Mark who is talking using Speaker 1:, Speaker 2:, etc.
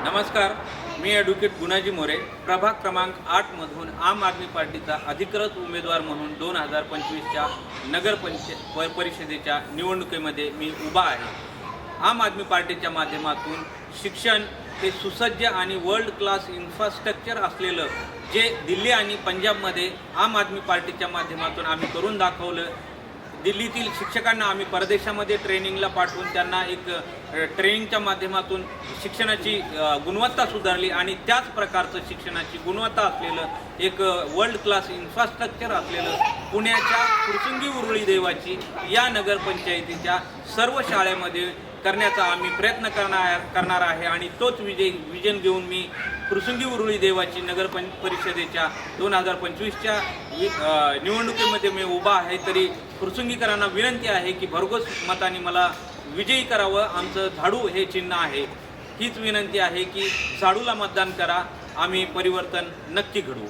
Speaker 1: नमस्कार, मी ॲडव्होकेट गुणाजी मोरे, प्रभाग क्रमांक 8 मधून आम आदमी पार्टीचा अधिकृत उमेदवार म्हणून 2025च्या नगर परिषदेच्या निवडणुकीमध्ये मी उभा आहे। आम आदमी पार्टीच्या माध्यमातून शिक्षण हे सुसज्ज आणि वर्ल्ड क्लास इन्फ्रास्ट्रक्चर असलेलं जे दिल्ली आणि पंजाबमध्ये आम आदमी पार्टीच्या माध्यमातून आम्ही करून दाखवलं। दिल्लीतील शिक्षकांना आम्ही परदेशामध्ये ट्रेनिंगला पाठवून त्यांना एक ट्रेनिंगच्या माध्यमातून शिक्षणाची गुणवत्ता सुधारली आणि त्याच प्रकारचं शिक्षणाची गुणवत्ता असलेलं एक वर्ल्ड क्लास इन्फ्रास्ट्रक्चर असलेलं पुण्याच्या फुरसुंगी उरुळी देवाची या नगरपंचायतीच्या सर्व शाळेमध्ये करण्याचा आम्ही प्रयत्न करणार आहे आणि तोच विजन घेऊन मी फुरसुंगी उरुळी देवाची नगर परिषदेच्या 2025च्या निवडणुकीमध्ये मी उभा आहे। तरी फुरसुंगीकरांना विनंती आहे की भरघोस मताने मला विजयी करावं। आमचं झाडू हे चिन्ह आहे। हीच विनंती आहे की झाडूला मतदान करा, आम्ही परिवर्तन नक्की घडवू।